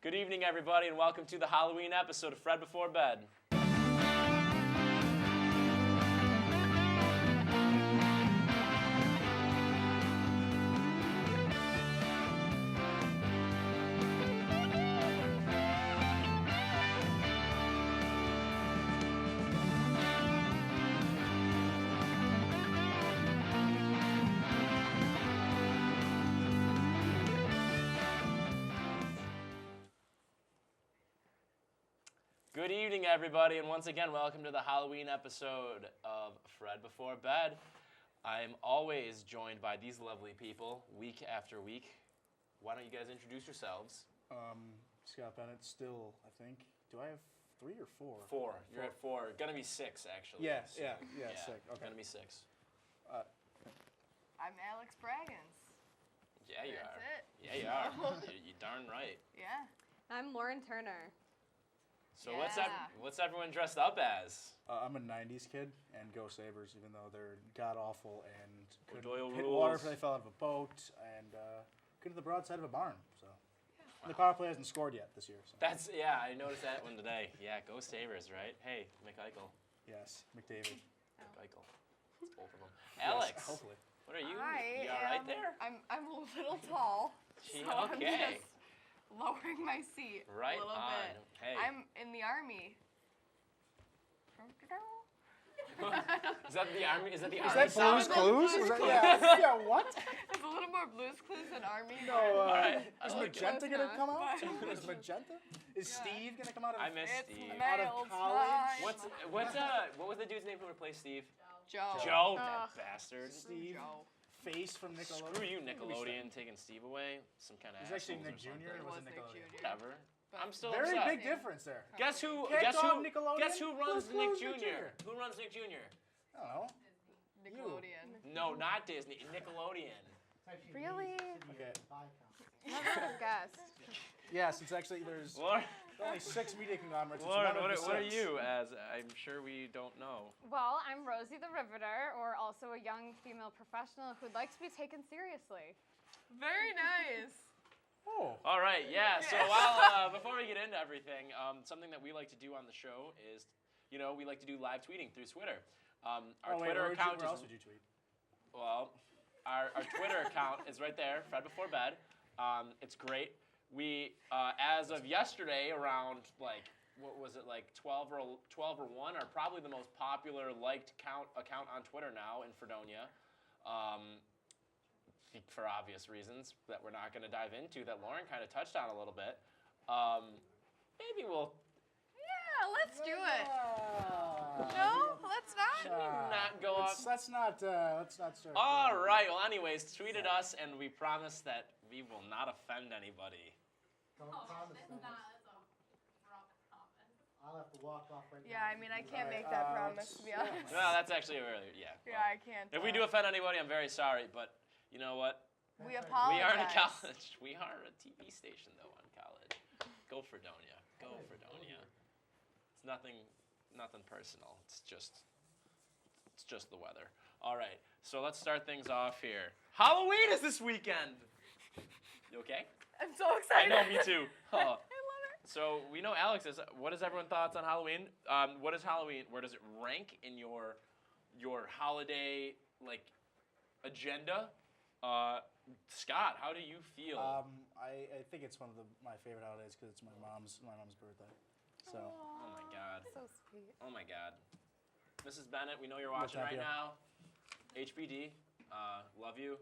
Good evening, everybody, and welcome to the Halloween episode of Fred Before Bed. Good evening, everybody, and once again, welcome to the Halloween episode of Fred Before Bed. I'm always joined by these lovely people, week after week. Why don't you guys introduce yourselves? Scott Bennett, still, I think. Do I have 3 or 4? 4. You're at 4. Gonna be 6, actually. Yeah, so, yeah, 6. Okay. Gonna be 6. I'm Alex Braggins. Yeah, you That's are. it. Yeah, you are. You darn right. Yeah. I'm Lauren Turner. So Yeah. what's everyone dressed up as? I'm a 90s kid, and go Sabres, even though they're god-awful and Doyle couldn't hit rules. water if they fell out of a boat, and couldn't hit the broadside of a barn. So And the power play hasn't scored yet this year. So. I noticed that one today. Yeah, go Sabres, right? Hey, McEichel. Yes, McDavid. McEichel. It's both of them. Alex, Yes, hopefully. what are you? I You all right am- there? I'm a little tall. Gee, so I'm okay. just lowering my seat Right a little on. bit. Hey. I'm in the army. Is that the army? Is that the Is army that sound? Blue's Clues? Is that, yeah, what? It's a little more Blue's Clues than army. No, right, I is like it. Magenta going to come out? But- too? Is Magenta? Is Yeah. Steve going to come out of I miss It's Steve. Out of male college? time. What was the dude's name who would play Steve? Joe? Joe, Ugh. that bastard. Steve? Joe. Face from Nickelodeon? Screw you, Who are we Nickelodeon, taking Steve away. Some kind of. It was actually Nick assholes or Jr. something. It was wasn't Nick Nickelodeon. Jr. Whatever. But I'm still Very upset. big difference there. Guess who? Can't Guess call who? him Nickelodeon. Guess who runs Blue's Nick Clues, Jr.? Who runs Nick Jr.? I don't know. Nickelodeon. No, not Disney. Nickelodeon. Really? Okay. Never would have guessed. Yes, it's actually, there's Lauren, only 6 media conglomerates. It's Lauren, one of the what are 6. you as? I'm sure we don't know. Well, I'm Rosie the Riveter, or also a young female professional who'd like to be taken seriously. Very nice. Oh. All right, yeah. So while before we get into everything, something that we like to do on the show is, we like to do live tweeting through Twitter. Our Twitter account Where is else would you tweet? well, our Twitter account is right there, Fred Before Bed. It's great. We, as of yesterday, around what was it, 12 or 1, are probably the most popular liked account on Twitter now in Fredonia. For obvious reasons that we're not going to dive into, that Lauren kind of touched on a little bit. Maybe we'll Yeah, let's do it. No, let's not. not go off. Let's not start. All right. Well, anyways, tweet at us, and we promise that we will not offend anybody. Don't promise me. I'll have to walk off right Yeah, now. I mean, I can't make that promise, to be honest. Well, that's actually really Yeah, well, I can't. if we do offend anybody, I'm very sorry, but you know what? We That's apologize. We aren't a college. We are a TV station, though, on college. Go Fredonia. Go Fredonia. It's nothing personal. It's just the weather. All right. So let's start things off here. Halloween is this weekend. You okay? I'm so I excited. know, me too. Oh. I love it. So we know Alex is. What is everyone's thoughts on Halloween? What is Halloween? Where does it rank in your holiday agenda? Scott, how do you feel? I think it's one of my favorite holidays because it's my mom's birthday. So Oh my God. So sweet. Oh my God. Mrs. Bennett, we know you're watching Thank right you. now. HBD, love you.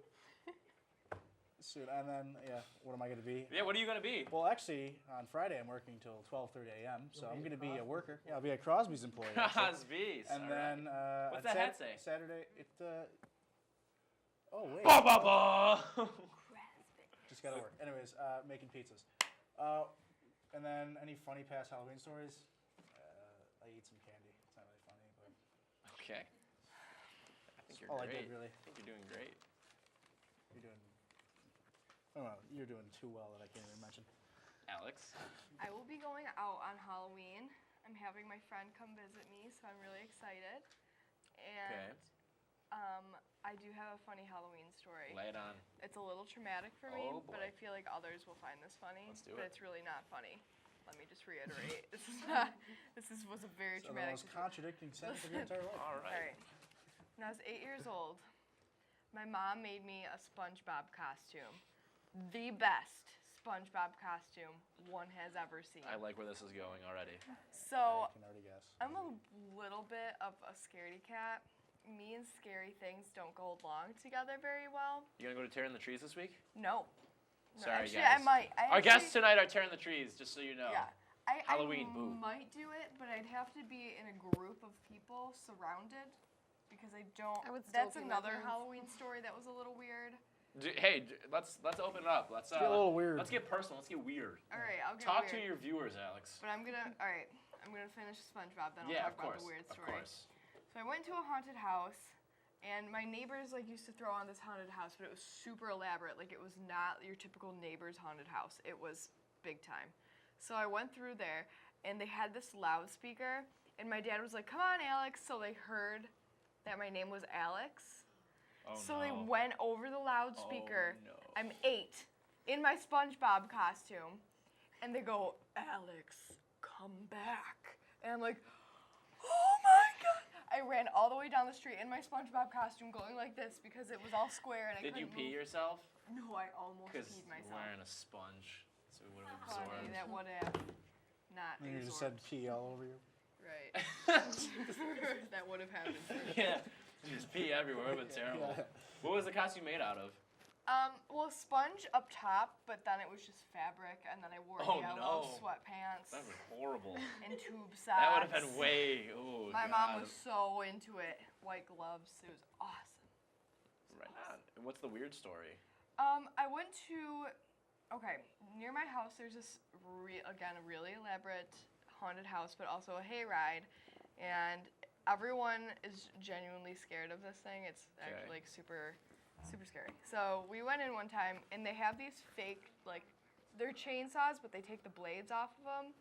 soon, and then what am I going to be? Yeah, what are you gonna be? Well, actually, on Friday I'm working till 12:30 a.m. So I'm going to be a worker. Yeah, I'll be a Crosby's employee. actually. Crosby's. And all then right. What's the hat say? Saturday. Oh wait. Ba ba ba. Just gotta work. Anyways, making pizzas. And then any funny past Halloween stories? I eat some candy. It's not really funny, but Okay. I think you're all I great. did really. I think you're doing great. You're doing. I don't know. You're doing too well that I can't even mention. Alex. I will be going out on Halloween. I'm having my friend come visit me, so I'm really excited. And I do have a funny Halloween story. Lay it on. It's a little traumatic for me, Oh, but boy. I feel like others will find this funny. Let's do but it. it's really not funny. Let me just reiterate. This was a very So the traumatic most situation. contradicting sentence of your entire life. All All right. right. When I was 8 years old, my mom made me a SpongeBob costume. The best SpongeBob costume one has ever seen. I like where this is going already. So I can already guess. I'm a little bit of a scaredy cat. Me and scary things don't go along together very well. You gonna go to tearing the trees this week? No. Sorry, actually, guys. I might. Our guests tonight are tearing the trees, just so you know. Yeah. Halloween, I boo. might do it, but I'd have to be in a group of people surrounded because I don't. I would still That's pee my another pants. Halloween story that was a little weird. Let's open it up. Let's Get a little weird. Let's get personal. Let's get weird. All right, I'll get Talk to weird. your viewers, Alex. But I'm gonna. All right, I'm gonna finish SpongeBob. Then Yeah, I'll of talk course. about the weird Of story. course. So I went to a haunted house, and my neighbors used to throw on this haunted house, but it was super elaborate. Like it was not your typical neighbor's haunted house. It was big time. So I went through there, and they had this loudspeaker, and my dad was like, "Come on, Alex!" So they heard that my name was Alex. Oh, So no. they went over the loudspeaker. Oh, no. I'm 8 in my SpongeBob costume, and they go, "Alex, come back!" And I'm like, "Oh my god!" I ran all the way down the street in my SpongeBob costume, going like this because it was all square and I Did you couldn't pee move. yourself? No, I almost Because peed you're myself. wearing a sponge, so it would have Funny, absorbed. that would have not And you just said absorbed. pee all over you. Right. That would have happened. Yeah, just pee everywhere. It would have been terrible. Yeah. What was the costume made out of? Well, sponge up top, but then it was just fabric, and then I wore Oh, yellow no. sweatpants That would be horrible. and tube socks. That would have been way. Oh, My God. mom was so into it. White gloves. It was awesome. Right on. And what's the weird story? I went to, near my house there's this, again, a really elaborate haunted house, but also a hayride, and everyone is genuinely scared of this thing. It's actually super, super scary. So we went in one time, and they have these fake, they're chainsaws, but they take the blades off of them,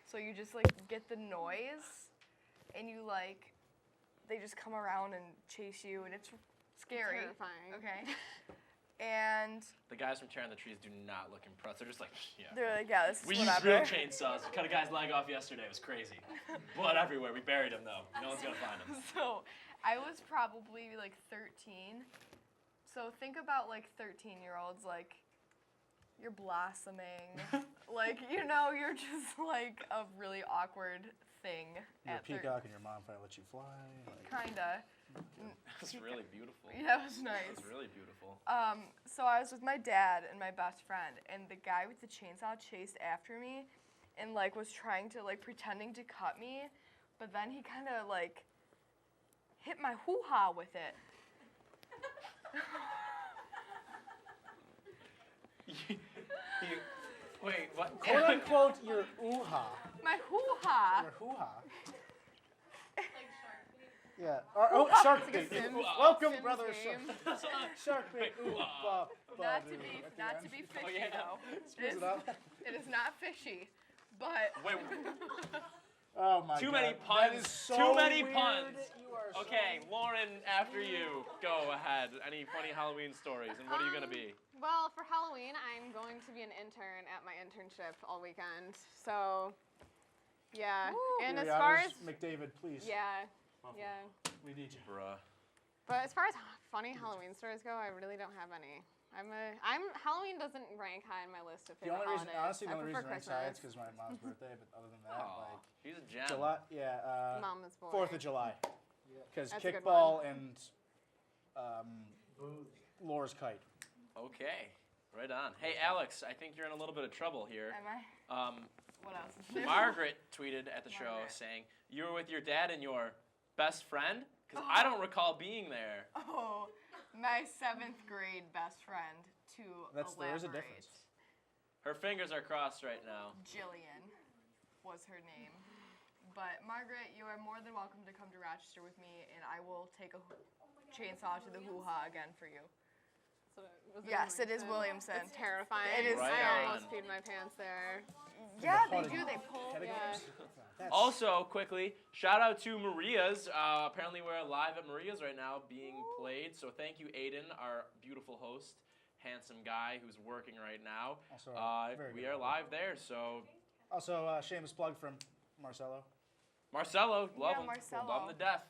so you just get the noise, and you they just come around and chase you, and it's scary. Terrifying. Okay. And The guys from Tearing the Trees do not look impressed. They're just like, yeah. they're like, yeah, this is We used whatever. real chainsaws. We cut a guy's leg off yesterday. It was crazy. Blood everywhere. We buried him, though. No one's going to find him. So I was probably 13. So think about 13-year-olds, you're blossoming. You're just a really awkward thing You're a at peacock and your mom finally let you fly. Kinda. That's really beautiful. Yeah, it was nice. That's really beautiful. So I was with my dad and my best friend, and the guy with the chainsaw chased after me and was trying to pretending to cut me, but then he kind of hit my hoo-ha with it. Wait, what? Quote unquote your ooh-ha. My hoo-ha. Your hoo-ha. Yeah. Shark bait. Welcome, Sims brother. game. Shark bait. Ooh, ba, ba, Not doo. to be At the not end. to be fishy Oh, yeah. though. Squeeze it out. It is not fishy, but Wait, Oh my too God. many That puns. is so Too many weird. puns. You are so okay, Lauren, after you. Go ahead. Any funny Halloween stories, and what are you going to be? Well, for Halloween, I'm going to be an intern at my internship all weekend. So, yeah. And as Your far honors, as McDavid, please. yeah. We need you. Bruh. But as far as funny Halloween stories go, I really don't have any. Halloween doesn't rank high on my list of The favorite only reason, holidays. honestly, the I only prefer reason it ranks high is Christmas. because my mom's birthday. But other than that, Aw, she's a gem. July, yeah, Mom is boring. 4th of July, because That's a good kickball and Laura's kite. Okay, right on. Hey, Alex, I think you're in a little bit of trouble here. am I? What else is new? Margaret tweeted at the show Margaret. saying, you were with your dad and your best friend? Because I don't recall being there. Oh, my 7th grade best friend to There is a elaborate. difference. Her fingers are crossed right now. Jillian was her name. But Margaret, you are more than welcome to come to Rochester with me, and I will take a chainsaw to the hoo-ha again for you. So, was Yes, it is Williamson? Williamson. It's terrifying. It is Right I on. almost peed my pants there. Yeah, they haunted do. They pull. catacombs? That's- Also, quickly, shout out to Maria's. Apparently, we're live at Maria's right now being played. So thank you, Aiden, our beautiful host, handsome guy who's working right now. Also, very We good. are live there. So Also, shameless plug from Marcelo. Marcelo, love Yeah, him. Marcelo. Love him to death.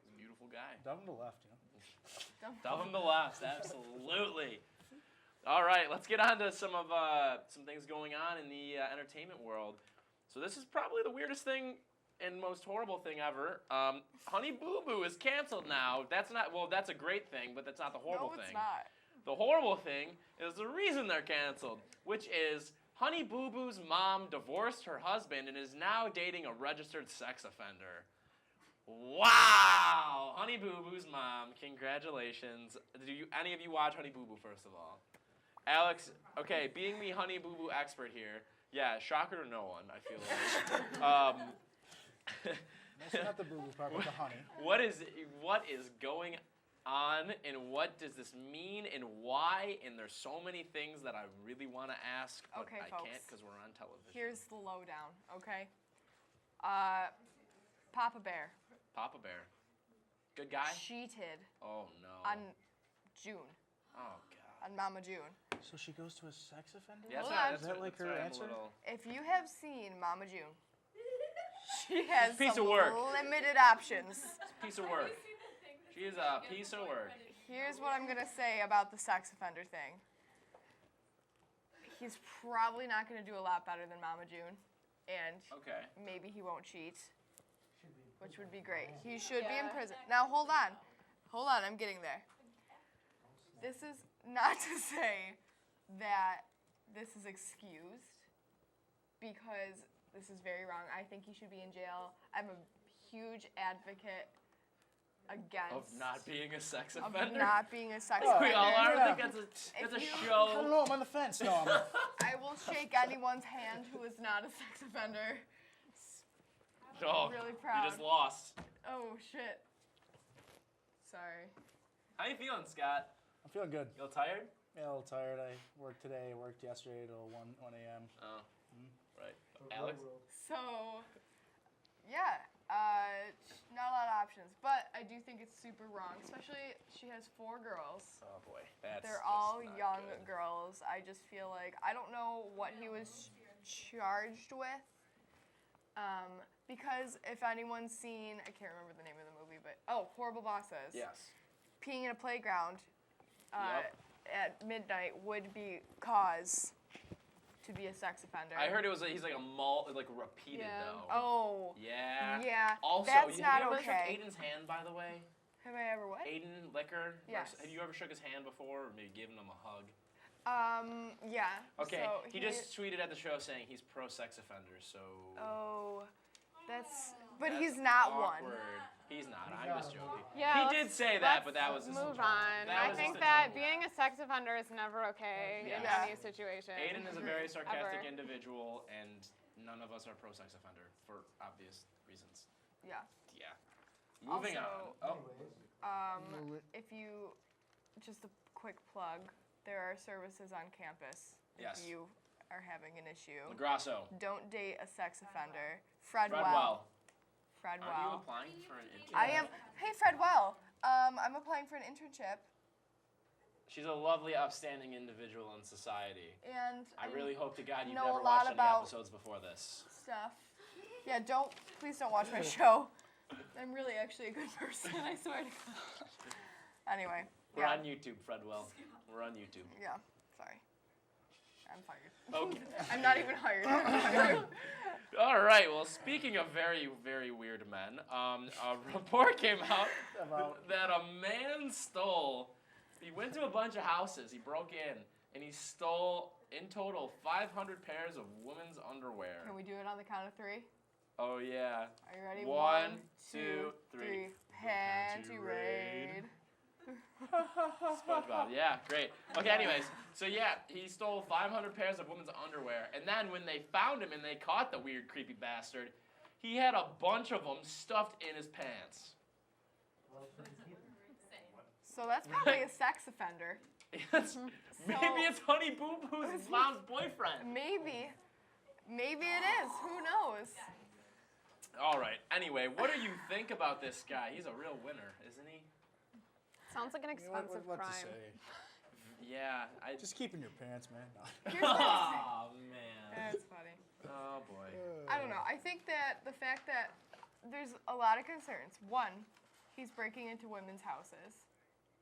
He's a beautiful guy. Down to the left, Love him to last, absolutely. All right, let's get on to some things going on in the entertainment world. So this is probably the weirdest thing and most horrible thing ever. Honey Boo Boo is canceled now. That's a great thing, but that's not the horrible No, thing. it's not. The horrible thing is the reason they're canceled, which is Honey Boo Boo's mom divorced her husband and is now dating a registered sex offender. Wow! Honey Boo Boo's mom, congratulations. Any of you watch Honey Boo Boo, first of all? Alex, okay, being the Honey Boo Boo expert here, yeah, shocker to no one, I feel like. Mostly not the boo boo part, but the honey. What is going on, and what does this mean, and why? And there's so many things that I really want to ask, but Okay, I folks. can't because we're on television. Here's the lowdown, okay? Papa Bear Papa Bear, good guy. cheated Oh no. on June, Oh god. on Mama June. So she goes to a sex offender? Yeah, Hold that's on. that's Is that what- like that's her why I'm a answer? little- If you have seen Mama June, she has Piece some of work. limited options. Piece of work. She is a piece of work. Here's what I'm gonna say about the sex offender thing. He's probably not gonna do a lot better than Mama June, and Okay. maybe he won't cheat, which would be great. He should be in prison. Now hold on, I'm getting there. This is not to say that this is excused, because this is very wrong. I think he should be in jail. I'm a huge advocate against Of not being a sex of offender. not being a sex Oh, offender. We all are. Yeah. I think that's a If you- I don't show. know, I'm on the fence. No, I'm I will shake anyone's hand who is not a sex offender. Oh, really proud. You just lost. Oh shit. Sorry. How you feeling, Scott? I'm feeling good. You a little tired? Yeah, a little tired. I worked today. I worked yesterday till 1 a.m. Oh, right. The real Alex? world. So, yeah, not a lot of options, but I do think it's super wrong. Especially she has 4 girls. Oh boy, that's. They're just all not young good. girls. I just feel like I don't know what he was charged with. Because if anyone's seen, I can't remember the name of the movie, but Horrible Bosses. Yes. Peeing in a playground Yep. at midnight would be cause to be a sex offender. I heard he's like repeated Yeah. though. Oh. Yeah. Yeah. Also, that's have not you ever okay. shook Aiden's hand, by the way? Have I ever what? Aiden Liquor? Yes. Have you ever shook his hand before, or maybe given him a hug? Yeah. Okay. So he just tweeted at the show saying he's pro sex offender. So. Oh, but that's he's not awkward. one. He's not. I'm just joking. Yeah, He did say that, but that was let's just move on. that I was think just a that joke. being a sex offender is never okay in Yeah. any situation. Aiden is a very sarcastic Ever. individual, and none of us are pro sex offender for obvious reasons. Yeah. Yeah. Moving Also- on. Oh. Anyways, If you, just a quick plug, there are services on campus Yes. if you are having an issue. Grasso. Don't date a sex offender. Fredwell. Fredwell. Are you applying for an internship? I am. Hey, Fredwell. I'm applying for an internship, She's a lovely, upstanding individual in society. and I really hope to God you've know never a lot watched any about- episodes before this. stuff. Yeah, please don't watch my show. I'm really actually a good person, I swear to God. Anyway, We're yeah, on YouTube, Fredwell. We're on YouTube. yeah, sorry. I'm fired. Okay. I'm not even hired. I'm fired. All right. Well, speaking of very, very weird men, a report came out About- that a man stole. He went to a bunch of houses. He broke in and he stole in total 500 pairs of women's underwear. Can we do it on the count of 3? Oh yeah. Are you ready? 1, 2, 2, 3. 3. Panty raid. SpongeBob. Yeah, great. Okay, anyways, so yeah, he stole 500 pairs of women's underwear, and then when they found him and they caught the weird, creepy bastard, he had a bunch of them stuffed in his pants. well, should we keep it? So that's probably a sex offender. Maybe it's Honey Boo Boo's mom's boyfriend. Maybe. Maybe it is. Who knows? All right. Anyway, what do you think about this guy? He's a real winner, isn't he? Sounds like an You know expensive what to crime. say? Yeah. Just keep in your pants, man. No. Here's the Oh man. That's funny. Oh boy. I don't know. I think that the fact that there's a lot of concerns. One, he's breaking into women's houses.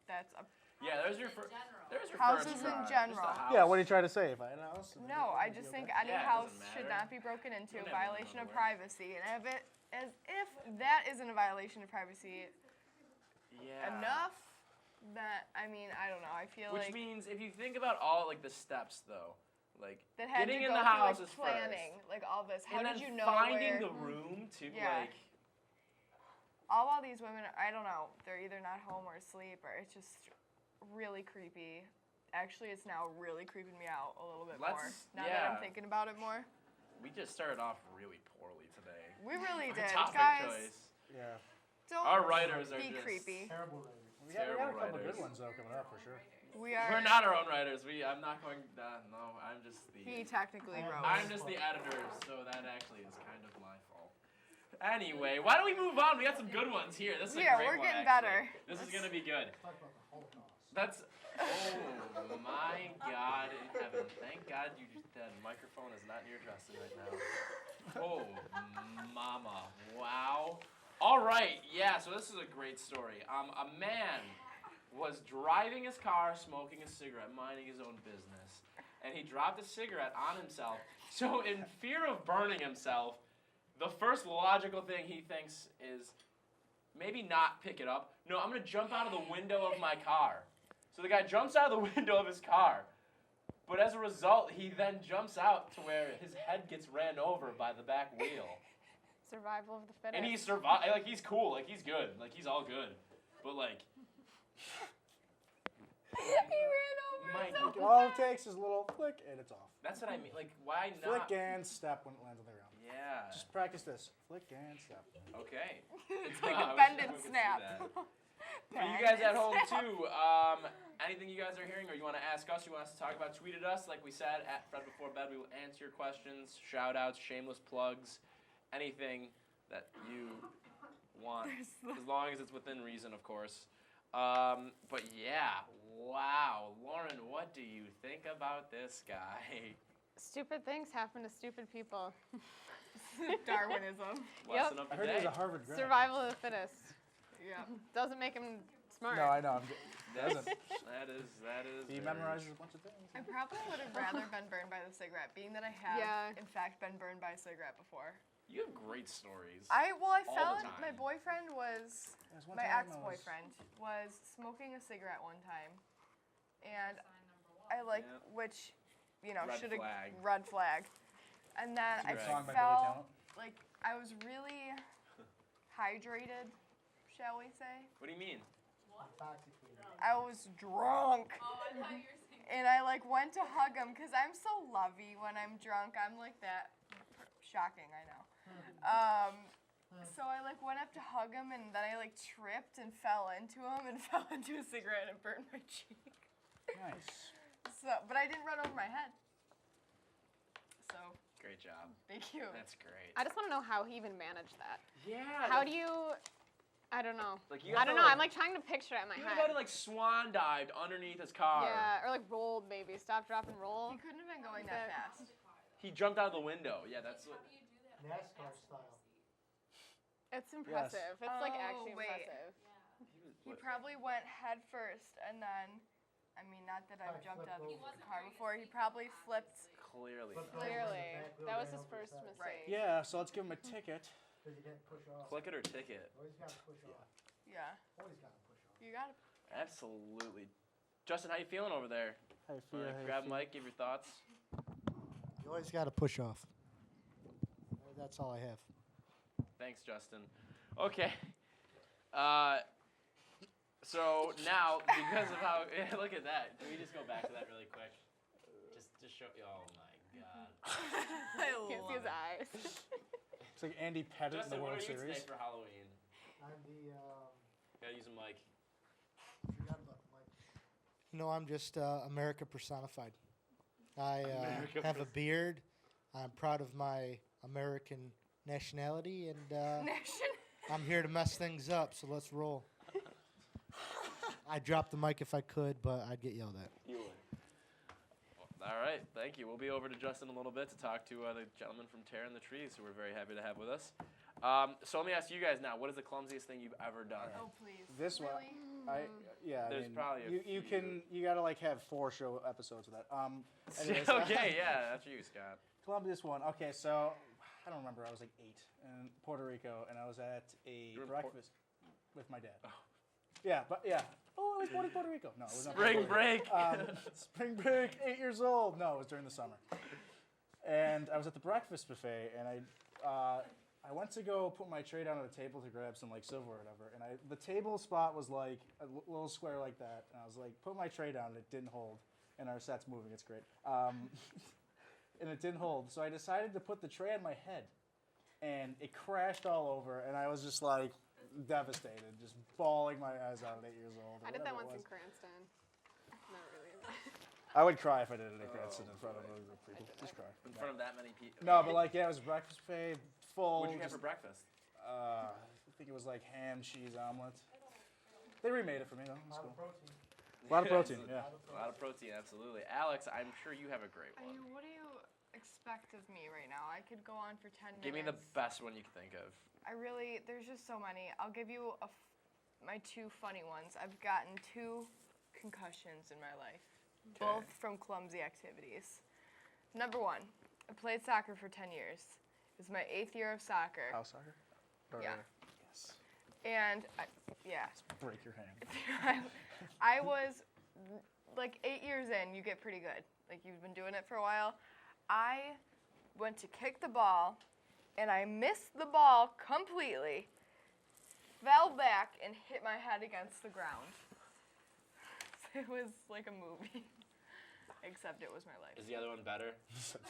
That's a Yeah, there's your first. There's your Houses first in try. Just a general. house. Yeah, what are you trying to say? If I had a house? no. I just think any Yeah, it house doesn't should matter. not be broken into. Don't have Violation of underwear. privacy, and as if that isn't a violation of privacy Yeah. enough, that I mean I don't know. I feel Which like means if you think about all like the steps though, like that had getting to in go the through house like is planning, first. like all this. How And did then you know finding where? the room to Yeah. like. All these women, I don't know. They're either not home or asleep, or it's just really creepy. Actually, it's now really creeping me out a little bit more. Now that I'm yeah. thinking about it more. We just started off really poorly today. We really did. Topic Guys, choice. Yeah. don't Our writers are be just creepy. Terrible writing. We got a Terrible couple writers. good ones though coming up for sure. We are. We're not our own writers. I'm not going. No, I'm just the. He technically wrote. I'm just the editor, so that actually is kind of my fault. Anyway, why don't we move on? We got some good ones here. This is a Yeah, great we're one, getting actually. better. This is gonna be good. Talk about the Holocaust. That's. Oh my God in heaven! Thank God that microphone is not near Justin right now. Oh, mama! Wow. All right, yeah. So this is a great story. A man was driving his car, smoking a cigarette, minding his own business, and he dropped a cigarette on himself. So in fear of burning himself, the first logical thing he thinks is maybe not pick it up. No, I'm gonna jump out of the window of my car. So the guy jumps out of the window of his car, but as a result, he then jumps out to where his head gets ran over by the back wheel. Survival of the fittest. And he survived. Like, he's cool. Like, he's good. Like, he's all good. But, like, He ran over my, himself. All it takes is a little click and it's off. that's what I mean. Like, why Flick not? and step when it lands on the ground. Yeah. Just practice this. Flick and step. Okay. It's like I a wish bend and everyone could see snap. that. For you guys at home, too, anything you guys are hearing or you want to ask us, you want us to talk about, tweet at us. Like we said, at Fred Before Bed, we will answer your questions, shout-outs, shameless plugs, anything that you want, as long as it's within reason, of course. But yeah, wow. Lauren, what do you think about this guy? Stupid things happen to stupid people. Darwinism. Lesson of I the heard he day. was a Harvard grad. Survival of the fittest. Yeah. Doesn't make him smart. No, I know. That's, doesn't. that is He very memorizes a bunch of things. I probably would have rather been burned by the cigarette, being that I have, Yeah. in fact, been burned by a cigarette before. You have great stories. I All the found time. my boyfriend was There's one my time ex-boyfriend was smoking a cigarette one time, and I like Yep. which, you know, Red should have flag. red flag, and then I Red. Song by Buley felt Channel. like I was really hydrated, shall we say? What do you mean? Intoxicated. I was drunk. And I like went to hug him because I'm so lovey when I'm drunk. I'm like that. Shocking, I know. So I like went up to hug him and then I like tripped and fell into him and fell into a cigarette and burned my cheek. Nice. So, but I didn't run over my head. So Great job. thank you. That's great. I just want to know how he even managed that. Yeah. How do you? I don't know. Like you I don't know. I'm like trying to picture it in my He head. would have like swan dived underneath his car. Yeah, or like rolled maybe. Stop, drop, and roll. He couldn't have been going that fast. He jumped out of the window. Yeah, that's what. NASCAR style. It's impressive. It's like Oh, actually wait. impressive. He probably went head first and then, I mean, not that I've Probably jumped out flipped of over. the car before. He probably flipped. Clearly. Flipped over Clearly, and the back wheel that was ran his over first side. mistake. Yeah, so let's give him a ticket. Because he didn't push off. Click it or ticket. Always got to push off. Yeah, Always got to push off. you got it. Absolutely. Justin, how you feeling over there? How you feel? Grab Mike, give your thoughts. You always got to push off. That's all I have. Thanks, Justin. Okay. So now, because of how look at that. Can we just go back to that really quick? Just show. Oh my God. I Can't see his eyes. It's like Andy Pettit in Justin, the what World are you today Series. for Halloween? I'm the. Gotta use a mic. Forgot about the mic. No, I'm just America personified. I America have a beard I'm proud of my American nationality, and Nation. I'm here to mess things up, so let's roll. I'd drop the mic if I could, but I'd get yelled at. You would. All right, thank you. We'll be over to Justin in a little bit to talk to the gentleman from Tearing the Trees, who we're very happy to have with us. So let me ask you guys now, what is the clumsiest thing you've ever done? Oh, please. This one, Really? There's probably a you few. you gotta like have 4 show episodes of that. Anyways, Okay, yeah, that's you, Scott. Columbia's one. Okay, so I don't remember. I was like 8 in Puerto Rico, and I was at a You were in breakfast with my dad. Yeah, but yeah. Oh, I was born in Puerto Rico. No, it was not. Spring break. Spring break. 8 years old. No, it was during the summer. And I was at the breakfast buffet, and I went to go put my tray down on the table to grab some like silverware or whatever, and the table spot was like a little square like that, and I was like, put my tray down, and it didn't hold, and our set's moving, it's great, and it didn't hold, so I decided to put the tray on my head, and it crashed all over, and I was just like devastated, just bawling my eyes out at 8 years old. I did that once in Cranston. Not really. I would cry if I did it at Cranston in front of a group of people. Just cry. In front of that many people. No, but like, yeah, it was a breakfast buffet, full. What'd you have just- for breakfast? I think it was like ham, cheese, omelet. They remade it for me though. It was cool. A lot of protein, yeah. A lot of protein, absolutely. Alex, I'm sure you have a great I one. mean, what do you expect of me right now? I could go on for 10 minutes. Give me the best one you can think of. There's just so many. I'll give you my 2 funny ones. I've gotten 2 concussions in my life, both from clumsy activities. Number 1, I played soccer for 10 years. It was my 8th year of soccer. House soccer? Or- Yeah. Yes. And, Break your hand. I was, like, 8 years in, you get pretty good. Like, you've been doing it for a while. I went to kick the ball, and I missed the ball completely, fell back, and hit my head against the ground. It was like a movie, except it was my life. Is the other one better?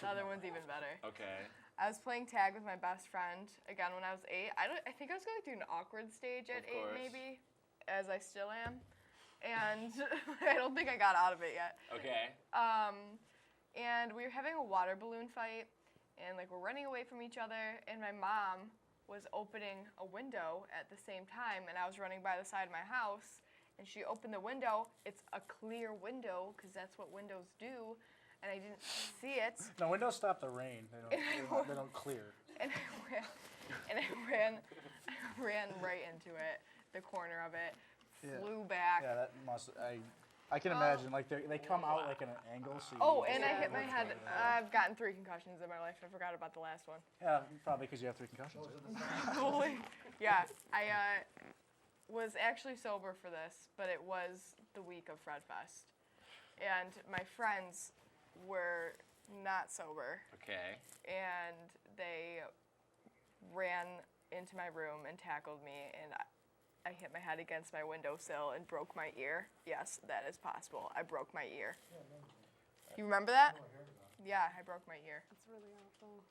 The other one's even better. Okay. I was playing tag with my best friend, again, when I was 8. I think I was going through an awkward stage at Of 8, course. maybe, as I still am. And I don't think I got out of it yet. Okay. And we were having a water balloon fight, and like we're running away from each other, and my mom was opening a window at the same time, and I was running by the side of my house, and she opened the window. It's a clear window, because that's what windows do, and I didn't see it. No, windows stop the rain. They don't clear. And I ran right into it, the corner of it, flew back. Yeah, that must. I can imagine. Like they come out like at an angle. So And I hit my head. I've gotten 3 concussions in my life. I forgot about the last one. Yeah, probably because you have 3 concussions. Holy. Yeah, I was actually sober for this, but it was the week of Fred Fest. And my friends were not sober, Okay. and they ran into my room and tackled me, and I hit my head against my windowsill and broke my ear. Yes, that is possible. I broke my ear. You remember that? Yeah, I broke my ear. It's really awful.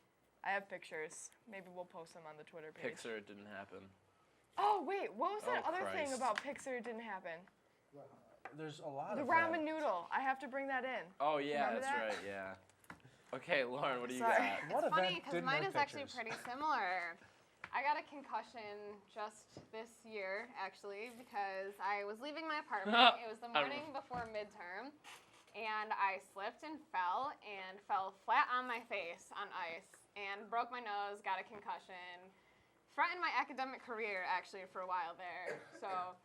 I have pictures. Maybe we'll post them on the Twitter page. Pixar didn't happen. Oh, wait, what was that Oh, other thing Christ. about Pixar didn't happen? There's a lot The of ramen that. noodle. I have to bring that in. Oh, yeah, Remember that's that? right, yeah. Okay, Lauren, what do you Sorry. got? What It's funny event because didn't mine like is actually pictures? pretty similar. I got a concussion just this year, actually, because I was leaving my apartment. It was the morning before midterm, and I slipped and fell flat on my face on ice and broke my nose, got a concussion. Threatened my academic career, actually, for a while there. So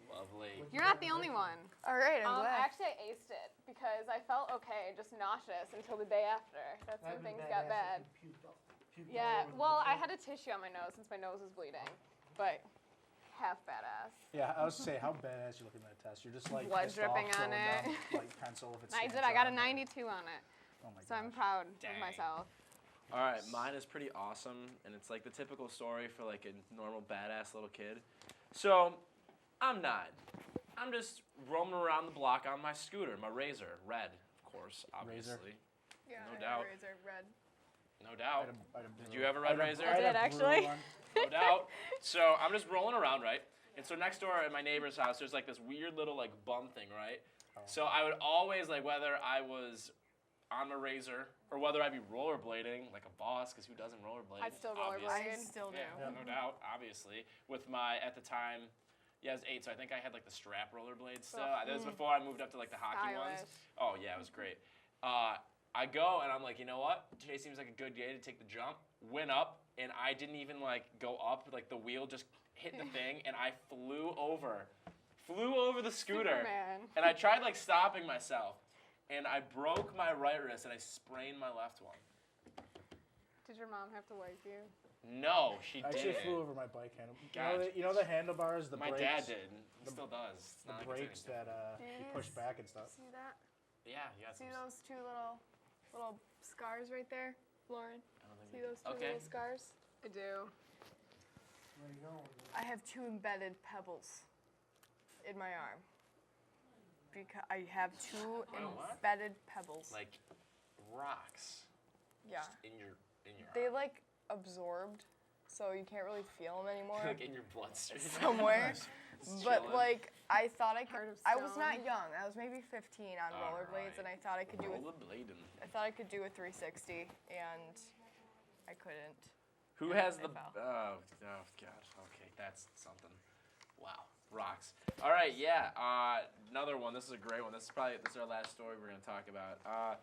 Lovely. you're not the only one. All right, I'm glad. Actually, I aced it because I felt okay, just nauseous until the day after. That's when things got bad. Yeah, well, I had a tissue on my nose since my nose was bleeding, but half badass. Yeah, I was to say how badass you look in that test. You're just like Blood pissed dripping off, on throwing it. down, like pencil if it's. I did. I got a 92 on it, Oh my so I'm gosh. proud Dang. of myself. All right, mine is pretty awesome, and it's like the typical story for like a normal badass little kid. So, I'm 9. I'm just roaming around the block on my scooter, my Razor, red, of course, obviously. Yeah, No I doubt. have a razor, red. No doubt. I had a Did blue- you have a red I had razor? I had I did, a blue actually. one. No doubt. So I'm just rolling around, right? And so next door at my neighbor's house, there's like this weird little like bum thing, right? Oh. So I would always like whether I was on the razor, or whether I be rollerblading like a boss, because who doesn't rollerblade? I'd still obviously. rollerblade. I still do. Yeah, no doubt, obviously. With my, at the time, yeah, I was 8, so I think I had like the strap rollerblades still. That was before I moved up to like the hockey ones. Stylish. Oh yeah, it was great. I go and I'm like, you know what? Today seems like a good day to take the jump. Went up and I didn't even like go up. Like the wheel just hit the thing and I flew over the scooter. Superman. And I tried like stopping myself, and I broke my right wrist and I sprained my left one. Did your mom have to wipe you? No, she I actually didn't. flew over my bike handle. God. You know the handlebars, the My brakes? dad did. He still does. It's The not like brakes it's anything that you push Yes. back and stuff. See that? different. Yeah, you got See some. those two little scars right there, Lauren? I don't think See we- those two Okay. little scars? I do. Where you going? I have 2 embedded pebbles in my arm. Because I have 2 what? embedded pebbles. Like rocks. Yeah. In your They like absorbed, so you can't really feel them anymore. like in your bloodstream. somewhere. Just But chilling. like I thought I could. Heart of I was stone. not young. I was maybe 15 on rollerblades, and I thought I could do rollerblading. I thought I could do a 360, and I couldn't. Who I- has I the? fell. Oh God. Okay, that's something. Wow, rocks. All right, yeah. Another one. This is a great one. This is our last story we're gonna talk about.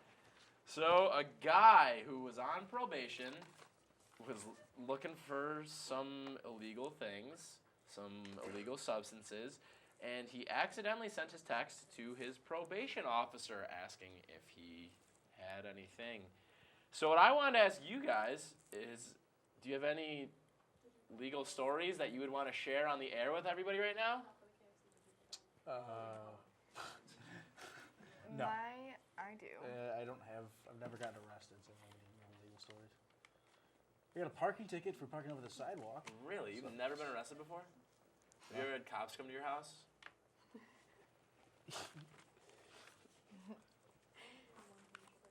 So a guy who was on probation was looking for some illegal things, some illegal substances, and he accidentally sent his text to his probation officer asking if he had anything. So what I wanted to ask you guys is, do you have any legal stories that you would want to share on the air with everybody right now? No. I do. I don't have. I've never gotten arrested, so I don't have any legal stories. I got a parking ticket for parking over the sidewalk. Really? You've never been arrested before? Have you ever had cops come to your house?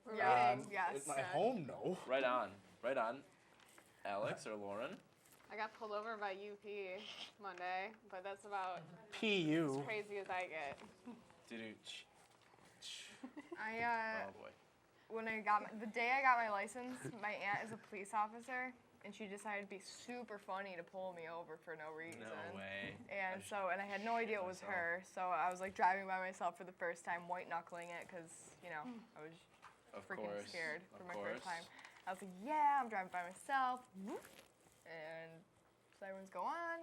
We're Yeah. waiting. Yes. At my home, no. Right on. Alex or Lauren? I got pulled over by UP Monday, but that's about PU. as crazy as I get. Dude. I Oh boy. when I got the day I got my license, my aunt is a police officer, and she decided to be super funny to pull me over for no reason. No way. And I had no idea it was her. So I was like driving by myself for the first time, white knuckling it, because I was Of freaking course. scared for Of my course. first time. I was like, yeah, I'm driving by myself. And sirens go on.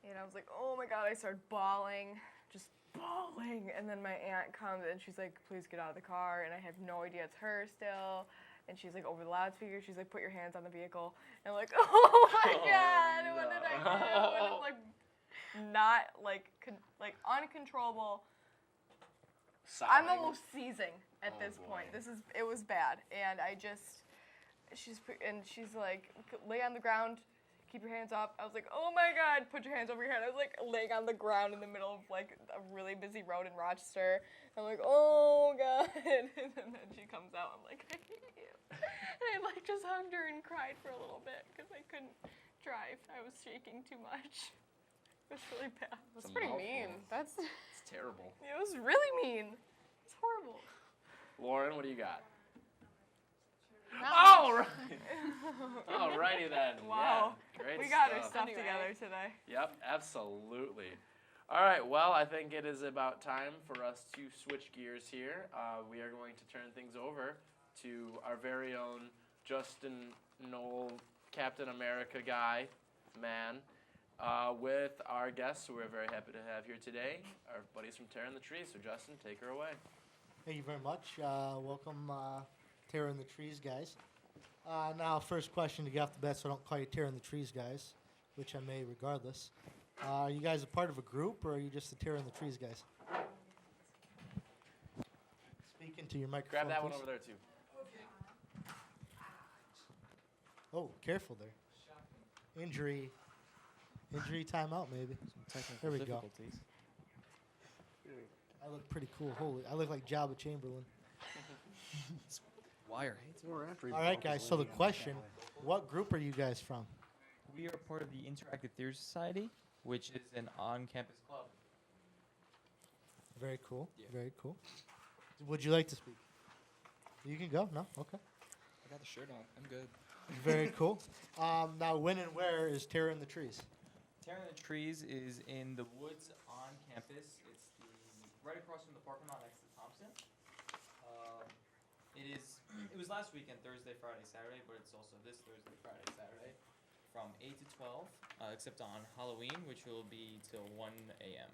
And I was like, oh my God, I started bawling, just bawling. And then my aunt comes and she's like, please get out of the car. And I have no idea it's her still. And she's like over the loudspeaker, she's like, put your hands on the vehicle. And I'm like, oh my God, what did I do? And I'm like, not like uncontrollable. I'm Sobbing. almost seizing at Oh, this boy. point. It was bad, and she's like, lay on the ground, keep your hands up. I was like, oh my God, put your hands over your head. I was like laying on the ground in the middle of like a really busy road in Rochester. I'm like, oh God, and then she comes out. I'm like, I hate you. And I like just hugged her and cried for a little bit because I couldn't drive. I was shaking too much. It was really bad. That's It's a pretty mouthful. mean. That's It's terrible. It was really mean. It's horrible. Lauren, what do you got? not All right. Alrighty then. Wow. Yeah, great We got our stuff. stuff Anyway. together today. Yep, absolutely. All right, well, I think it is about time for us to switch gears here. We are going to turn things over to our very own Justin Knoll, Captain America guy, man, with our guests who we're very happy to have here today, our buddies from Tearing the Trees. So, Justin, take her away. Thank you very much. Welcome, Tearing the Trees guys. Now, first question to get off the bat, so I don't call you Tearing the Trees guys, which I may regardless. Are you guys a part of a group, or are you just the Tearing the Trees guys? Speak into your microphone, Grab that one please. over there, too. Oh, careful there. Injury timeout, maybe. There we go. I look pretty cool. Holy, I look like Jabba Chamberlain. Wire. All right, guys. So the question: what group are you guys from? We are part of the Interactive Theater Society, which is an on-campus club. Very cool. Yeah. Very cool. Would you like to speak? You can go. No, okay. I got the shirt on. I'm good. Very cool. Now, when and where is Terror in the Trees? Terror in the Trees is in the woods on campus. It's right across from the parking lot next to Thompson. It was last weekend, Thursday, Friday, Saturday, but it's also this Thursday, Friday, Saturday, from 8 to 12, except on Halloween, which will be till 1 a.m.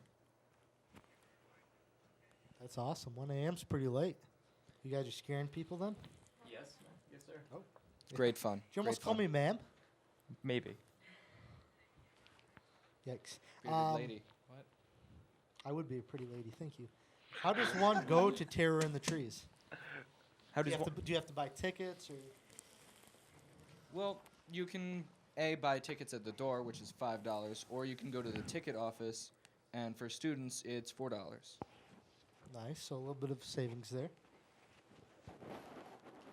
That's awesome. 1 a.m. is pretty late. You guys are scaring people then? Yes, yes, sir. Oh. Great fun. Did you almost Great call fun. me ma'am? Maybe. Yikes. Bearded lady. What? I would be a pretty lady. Thank you. How does one go to Terror in the Trees? How Do does you have to buy tickets or? Well, you can buy tickets at the door, which is $5, or you can go to the ticket office, and for students it's $4. Nice. So a little bit of savings there.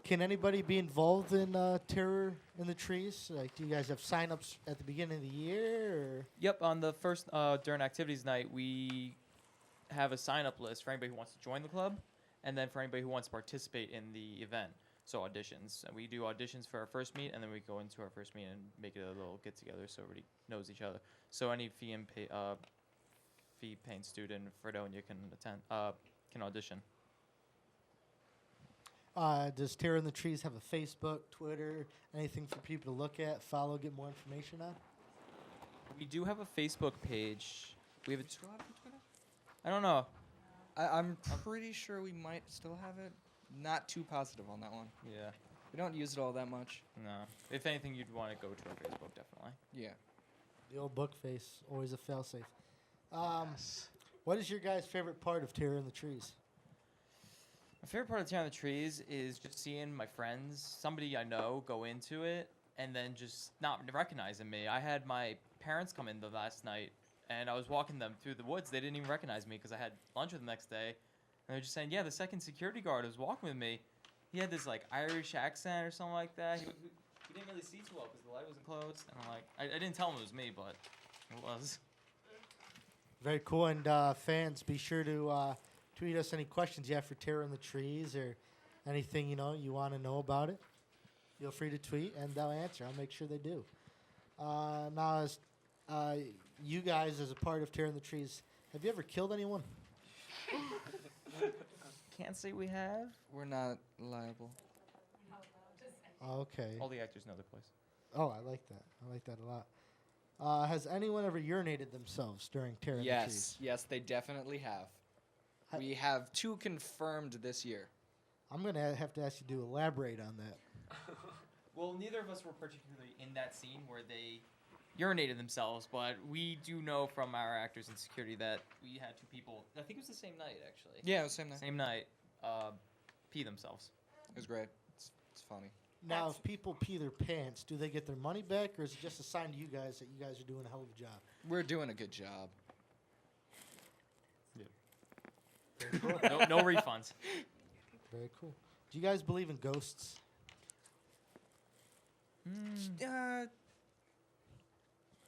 Can anybody be involved in Terror in the Trees? Like, do you guys have sign-ups at the beginning of the year? Or? Yep, on the first during activities night, we have a sign-up list for anybody who wants to join the club, and then for anybody who wants to participate in the event. So auditions. And we do auditions for our first meet, and then we go into our first meet and make it a little get-together so everybody knows each other. So any fee-paying student in Fredonia can audition. Does Terror in the Trees have a Facebook, Twitter, anything for people to look at, follow, get more information on? We do have a Facebook page. We have a Twitter? I don't know. I'm pretty sure we might still have it. Not too positive on that one. Yeah. We don't use it all that much. No. If anything, you'd want to go to our Facebook, definitely. Yeah. The old book face, always a fail-safe. What is your guys' favorite part of Terror in the Trees? My favorite part of Terror in the Trees is just seeing my friends, somebody I know, go into it and then just not recognizing me. I had my parents come in the last night, and I was walking them through the woods. They didn't even recognize me because I had lunch with them the next day. And they're just saying, yeah, the second security guard was walking with me. He had this, like, Irish accent or something like that. He didn't really see too well because the light wasn't closed. And I'm like, I didn't tell him it was me, but it was. Very cool. And fans, be sure to tweet us any questions you have for Terror in the Trees or anything, you want to know about it. Feel free to tweet, and they'll answer. I'll make sure they do. Now, as you guys, as a part of Terror in the Trees, have you ever killed anyone? Can't say we have. We're not liable. Okay. All the actors know their place. Oh, I like that. I like that a lot. Has anyone ever urinated themselves during Terror in the Trees? Yes, they definitely have. We have 2 confirmed this year. I'm going to have to ask you to elaborate on that. Well, neither of us were particularly in that scene where they urinated themselves, but we do know from our actors and security that we had 2 people, I think it was the same night, actually. Yeah, it was the same night. Same night, pee themselves. It was great. It's funny. Now, if people pee their pants, do they get their money back, or is it just a sign to you guys that you guys are doing a hell of a job? We're doing a good job. No refunds. Very cool. Do you guys believe in ghosts?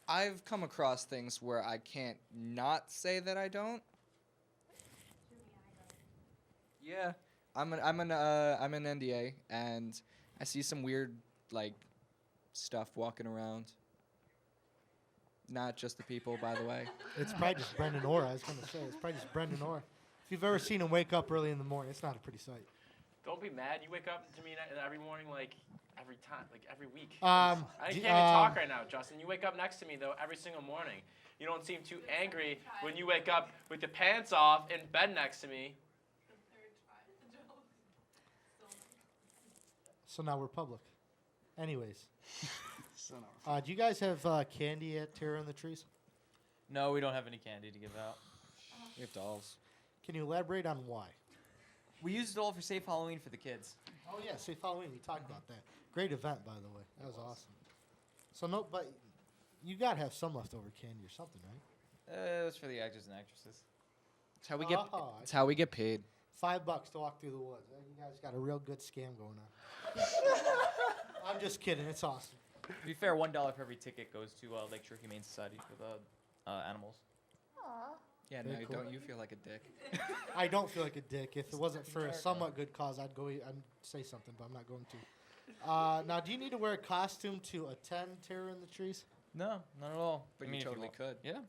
I've come across things where I can't not say that I don't. Yeah, I'm an NDA, and I see some weird stuff walking around. Not just the people, by the way. It's probably just Brendan Orr. I was going to say, it's probably just Brendan Orr. If you've ever seen him wake up early in the morning, it's not a pretty sight. Don't be mad. You wake up to me every morning, every time, every week. Um, I d- can't even talk right now, Justin. You wake up next to me, though, every single morning. You don't seem too angry when you wake up with your pants off in bed next to me. So now we're public. Anyways. Do you guys have candy at Terror in the Trees? No, we don't have any candy to give out. We have dolls. Can you elaborate on why? We used it all for Safe Halloween for the kids. Oh, yeah, Safe Halloween. We talked about that. Great event, by the way. That was awesome. So, no, but you got to have some leftover candy or something, right? It was for the actors and actresses. It's how we get. Oh, It's how we get paid. $5 to walk through the woods. You guys got a real good scam going on. I'm just kidding. It's awesome. To be fair, $1 for every ticket goes to Lakeshore Humane Society for the animals. Yeah, Very no, cool. don't you feel like a dick? I don't feel like a dick. If it wasn't for a somewhat good cause, I'd say something, but I'm not going to. Now, do you need to wear a costume to attend Terror in the Trees? No, not at all. But I mean, you if totally want- could. Yeah.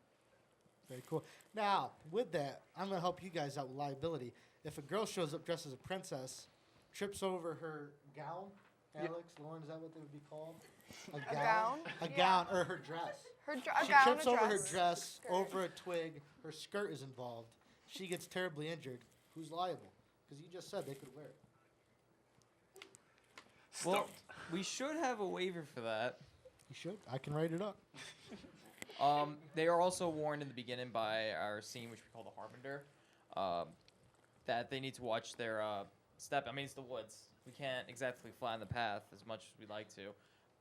Very cool. Now, with that, I'm going to help you guys out with liability. If a girl shows up dressed as a princess, trips over her gown, Alex, Lauren, is that what they would be called? A gown? A Yeah. gown, or her dress. A She gown, trips a over her dress. dress, Skirt. over a twig, her skirt is involved. She gets terribly injured. Who's liable? Because you just said they could wear it. Well, we should have a waiver for that. You should. I can write it up. They are also warned in the beginning by our scene, which we call the Harbinger, that they need to watch their step. I mean, it's the woods. We can't exactly flatten the path as much as we'd like to,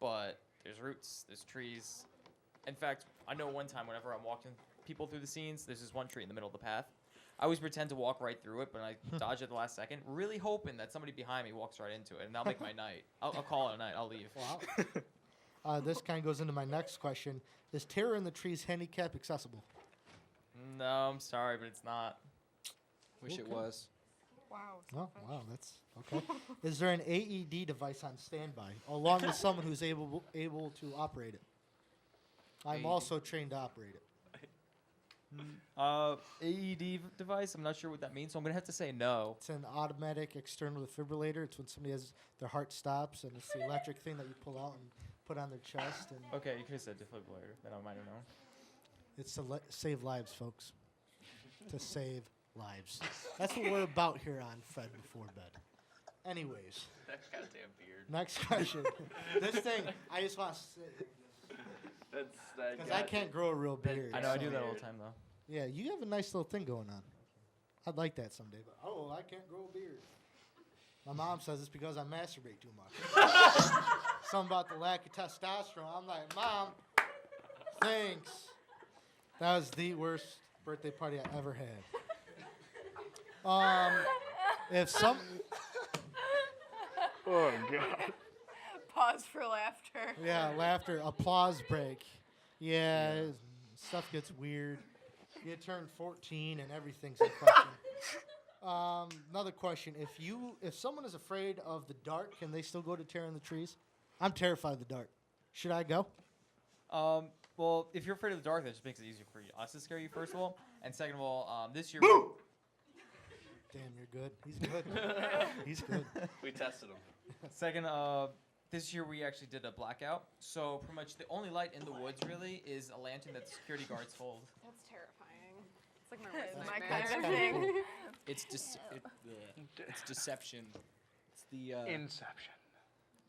but there's roots, there's trees. In fact, I know one time whenever I'm walking people through the scenes, there's this one tree in the middle of the path. I always pretend to walk right through it, but I dodge at the last second, really hoping that somebody behind me walks right into it, and that'll make my night. I'll call it a night. I'll leave. Wow. This kind of goes into my next question. Is Terror in the Trees handicap accessible? No, I'm sorry, but it's not. Wish it Okay. was. Wow. Oh, wow, that's okay. Is there an AED device on standby, along with someone who's able to operate it? I'm AED. also trained to operate it. AED device. I'm not sure what that means, so I'm gonna have to say no. It's an automatic external defibrillator. It's when somebody has their heart stops, and it's the electric thing that you pull out and put on their chest, and Okay, you could have said defibrillator. Then I might have known. it's to save lives, folks. To save lives. That's what we're about here on Fed Before Bed. Anyways, That goddamn beard. next question. This thing, I just want to say, That's that. because I can't grow a real beard. I know I so- do that all the time though. Yeah, you have a nice little thing going on. I'd like that someday, but I can't grow a beard. My mom says it's because I masturbate too much. Something about the lack of testosterone. I'm like, Mom, thanks. That was the worst birthday party I ever had. If some, Oh god. Pause for laughter. yeah, laughter, applause break. Yeah, stuff gets weird. You turn 14 and everything's in question. Another question: if someone is afraid of the dark, can they still go to Terror in the Trees? I'm terrified of the dark. Should I go? Well, if you're afraid of the dark, that just makes it easier for us to scare you, first of all. And second of all, this year. Damn, you're good. He's good. He's good. We tested him. Second, this year we actually did a blackout. So pretty much the only light in the woods really is a lantern that the security guards hold. That's terrifying. It's like my worst My nightmare. kind of kinda thing. cool. It's it's deception. It's the Inception.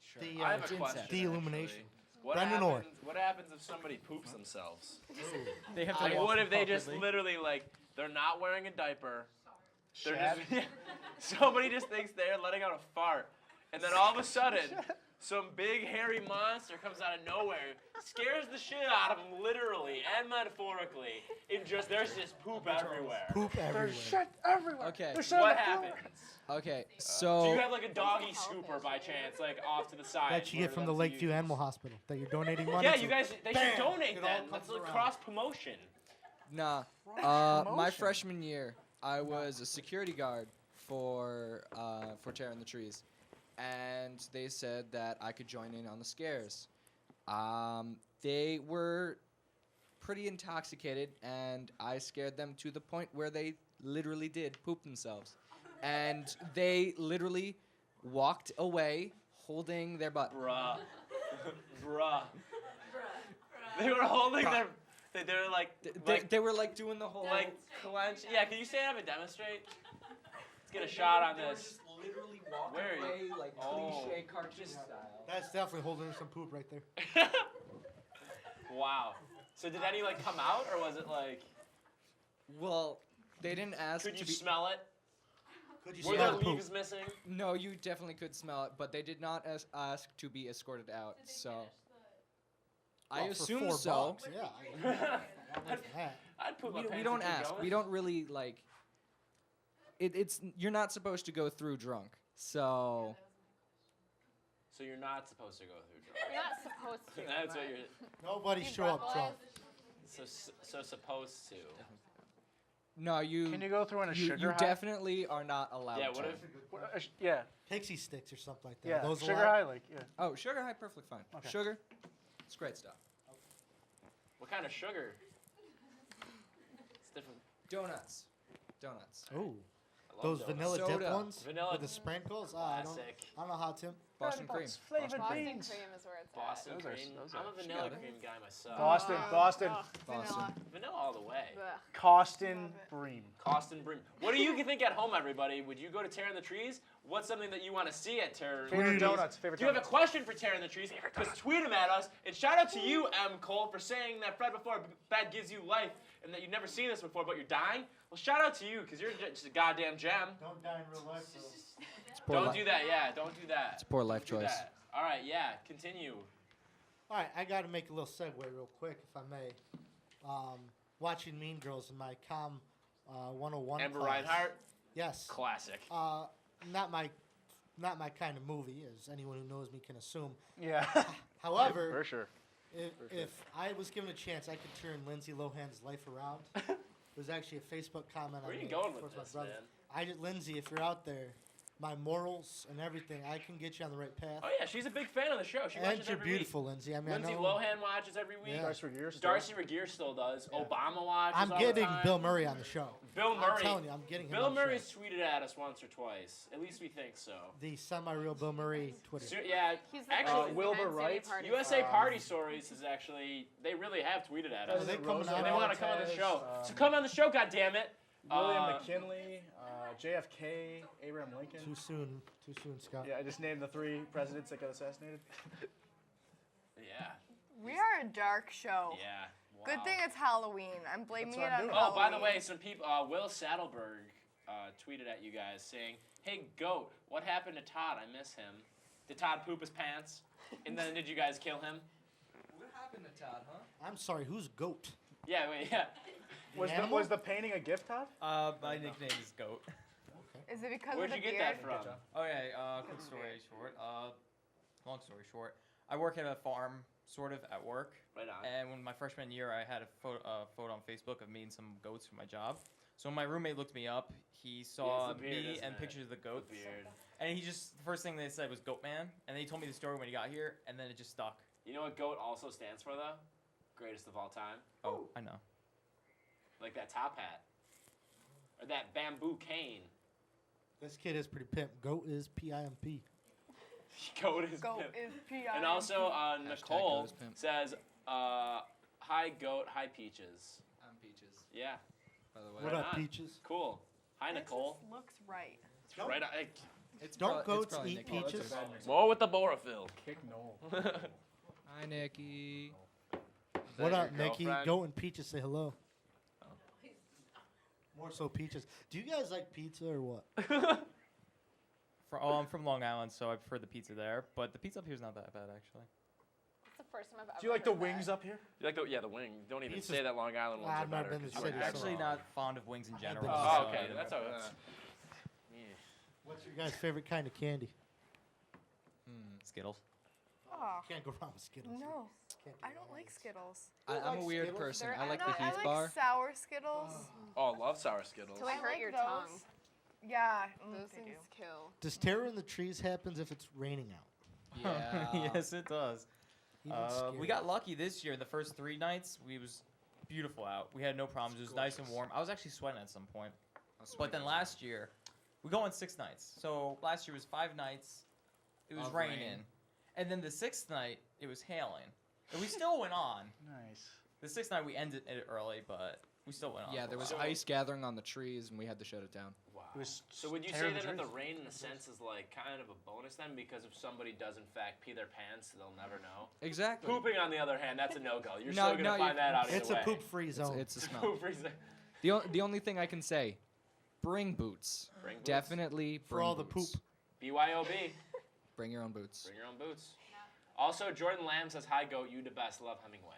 sure. The, I have It's a question. inception. The illumination. actually. What Brendan happens, Hoare. what happens if somebody poops themselves? They have to Like, walk what if they just awkwardly. literally, like, they're not wearing a diaper? They're just, somebody just thinks they're letting out a fart. And then all of a sudden, some big hairy monster comes out of nowhere, scares the shit out of them, literally and metaphorically. There's just poop everywhere. Poop everywhere. There's shit everywhere. Okay. There's shit on What the floor. happens? Okay, Do so you have like a doggy scooper by chance, like off to the side? That you get for from the them to Lakeview use? Animal Hospital that you're donating money Yeah, to. you guys, they Bam! should donate It all then. comes Let's like around. cross promotion. nah. My promotion. freshman year, I was a security guard for Terror in the Trees, and they said that I could join in on the scares. They were pretty intoxicated, and I scared them to the point where they literally did poop themselves, and they literally walked away holding their butt. Bruh. Bruh. They were holding their. They were like. They were like doing the whole Like clench. Yeah, can you stand up and demonstrate? Let's get a shot on They were this. just literally walking Where are you? away like Oh. cliche cartoon style. That's definitely holding some poop right there. Wow. So did any like come out or was it like? Well, they didn't ask Could you to be. smell it? Could you Were smell there the poop? leaves missing? No, you definitely could smell it, but they did not ask to be escorted out. So I Well, for assume $4, so. Yeah. I went for that. I'd put my We pants don't and keep ask. going. We don't really like. It's you're not supposed to go through drunk. So So you're not supposed to go through drugs. You're not supposed to. That's but what you're. Nobody you show up drunk. breathalyze? So supposed to. No, you. Can you go through in a you, sugar you high? definitely are not allowed Yeah, to. what if Yeah, Pixie sticks or something like that. yeah. Those Sugar allowed? high, like yeah. Oh, sugar high, perfectly fine. Okay. Sugar, it's great stuff. what kind of sugar? It's different. Donuts. Donuts. Ooh, I love those donuts. vanilla dip Soda. ones Vanilla. with the sprinkles. Classic. I don't know how, Tim. Boston cream. Flavored Boston beans. cream is where it's Boston Those are- cream. those I'm are- a vanilla got it. cream guy myself. Boston, Boston, Boston. Vanilla all the way. at. Costin Bream. Costin Bream. What do you think at home, everybody? Would you go to Tearing the Trees? What's something that you want to see at Tearing the Favorite Trees? donuts. Favorite Do you have a donuts. question for Tearing the Trees? Because tweet them at us. And shout out to you, M. Cole, for saying that Fred before bad gives you life and that you've never seen this before, but you're dying. Well, shout out to you because you're just a goddamn gem. Don't die in real life, though. It's poor Don't li- do that. Yeah, don't do that. It's a poor life Do choice. that. All right. Yeah. Continue. All right, I got to make a little segue real quick, if I may. Watching Mean Girls in my Com 101 Amber class. Reinhardt. Yes. Classic. Not my kind of movie, as anyone who knows me can assume. Yeah. However, For sure. if I was given a chance, I could turn Lindsay Lohan's life around. It was actually a Facebook comment. Where I are you made going with towards this, my brother. man? Lindsay, if you're out there, my morals and everything, I can get you on the right path. Oh yeah, she's a big fan of the show. She And watches you're every beautiful, Lindsay. I mean, week. Lindsay I know. Lohan watches every week. Yeah. Darcy Regier still. Darcy Regier still does. Yeah. Obama watches I'm all getting the time. Bill Murray on the show. Bill Murray. I'm telling you, I'm getting him Bill on the Murray's show. tweeted at us once or twice. At least we think so. The semi-real Bill Murray Twitter. Yeah, He's the actually, Wilbur behind City Wright, Party. USA Party Stories is actually they really have tweeted at us. Are they coming and out? they want to come on the Montez, show. So come on the show, goddammit. William McKinley, JFK, Abraham Lincoln. Too soon, Scott. Yeah, I just named the 3 presidents that got assassinated. Yeah. We are a dark show. Yeah. Wow. Good thing it's Halloween. I'm blaming what it I'm on doing. Oh, by the Halloween. way, some people, Will Saddleberg tweeted at you guys saying, "Hey, Goat, what happened to Todd? I miss him. Did Todd poop his pants? And then did you guys kill him?" What happened to Todd, huh? I'm sorry, who's GOAT? Yeah, wait, yeah. Animal? Was the painting a gift, Todd? My nickname is Goat. Is it because Where'd of you the get beard? that from? Okay, quick story short. Long story short, I work at a farm, sort of, at work. Right on. And when my freshman year, I had a photo on Facebook of me and some goats for my job. So when my roommate looked me up, he saw the beard, me isn't and it? pictures of the goats. The beard. And he just, the first thing they said was Goat Man. And then he told me the story when he got here, and then it just stuck. You know what GOAT also stands for, though? Greatest of all time. Oh, I know. Like that top hat. Or that bamboo cane. This kid is pretty pimp. GOAT is P-I-M-P. GOAT is Go pimp. is P.I. And also, Hashtag Nicole GOAT is pimp. says, hi, Goat, hi, Peaches. I'm Peaches, Yeah, by the way. What Right up, on. Peaches? cool. Hi, That Nicole. just looks right. It's right on. It's Don't prob- it's goats probably eat Nikki. peaches? More with the Borophyll. Kick Noel. Hi, Nikki. What that up, your Nikki? girlfriend? GOAT and Peaches say hello. More so Peaches. Do you guys like pizza or what? I'm from Long Island, so I prefer the pizza there. But the pizza up here is not that bad, actually. It's the first time I've ever Do you like the heard that. wings up here? You like the wing? Don't even Pizza's- say that Long Island ones I've are never better. been to 'cause the you're city, I'm so- actually not fond of wings in general. been to so Oh, the okay. I That's don't- how it's. What's your guys' favorite kind of candy? Skittles. Oh, Can't go wrong with Skittles. no. Can't go I don't wrong like with Skittles. I'm a like weird Skittles? person. They're- I like no, the I Heath like bar. sour Skittles. Oh, I love sour Skittles. Till I I hurt like your those. tongue. Yeah. Those they do. things kill. Does Terror in the Trees happens if it's raining out? Yeah. Yes, it does. Even We scarier. got lucky this year. The first 3 nights, we was beautiful out. We had no problems. It was nice and warm. I was actually sweating at some point. But then last year, we go on 6 nights. So last year was 5 nights. It was Of raining. rain. And then the 6th night, it was hailing. And we still went on. Nice. The 6th night, we ended it early, but we still went on. Yeah, for a there was while. ice gathering on the trees, and we had to shut it down. Wow. It was So would you Terror say in the then that the Trees. rain, in a sense, is like kind of a bonus then? Because if somebody does in fact pee their pants, they'll never know. Exactly. Pooping, on the other hand, that's a no-go. You're No, still gonna no, find you- that out either It's way. a poop-free zone. It's a smell. Poop reason. The only thing I can say, bring boots. Bring boots. Definitely For bring all the boots. poop. BYOB. Bring your own boots. Bring your own boots. Also, Jordan Lamb says, "Hi, Goat, you the best. Love Hemingway."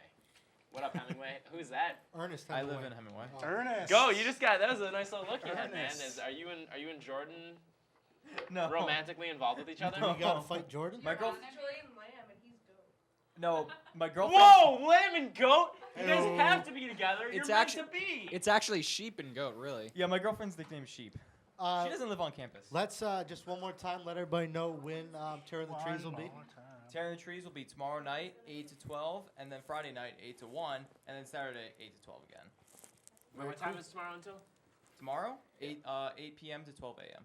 What up, Hemingway? Who's that? Ernest I live Hemingway. in Hemingway. Oh. Ernest. Go! You just got that was a nice little look you had, man. Ernest. Are you and Jordan No. romantically involved with each other? You gotta fight Jordan? My girlfriend. Julian Lamb, and he's dope. No, my girlfriend. Whoa, lamb and goat! You guys Ew. have to be together. It's You're meant actu- to be. It's actually sheep and goat, really. Yeah, my girlfriend's nickname is Sheep. She doesn't live on campus. Let's just one more time let everybody know when Terror in the Trees will be. Terror in the Trees will be tomorrow night, 8 to 12, and then Friday night, 8 to 1, and then Saturday, 8 to 12 again. Wait, what time is tomorrow until? Tomorrow, 8 p.m. to 12 a.m.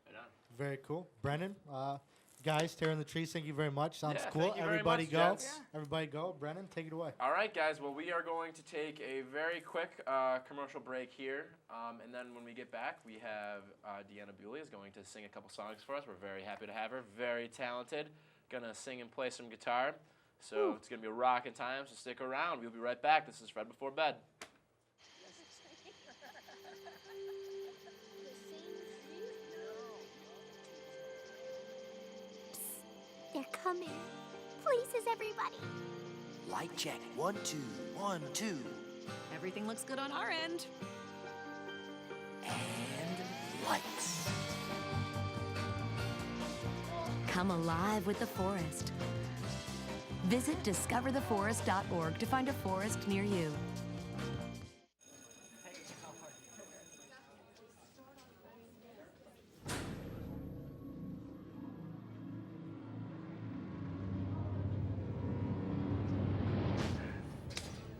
Right on. Very cool. Brennan, guys, Terror in the Trees, thank you very much. Sounds Yeah, cool. thank you very Everybody much, go. gents. Yeah. Everybody go. Brennan, take it away. All right, guys. Well, we are going to take a very quick commercial break here, and then when we get back, we have Deanna Buley is going to sing a couple songs for us. We're very happy to have her. Very talented. Gonna sing and play some guitar. So it's gonna be a rockin' time. So stick around. We'll be right back. This is Fred Before Bed. They're coming. Places, everybody. Light check. 1, 2, 1, 2. Everything looks good on our end. And lights. Come alive with the forest. Visit discovertheforest.org to find a forest near you.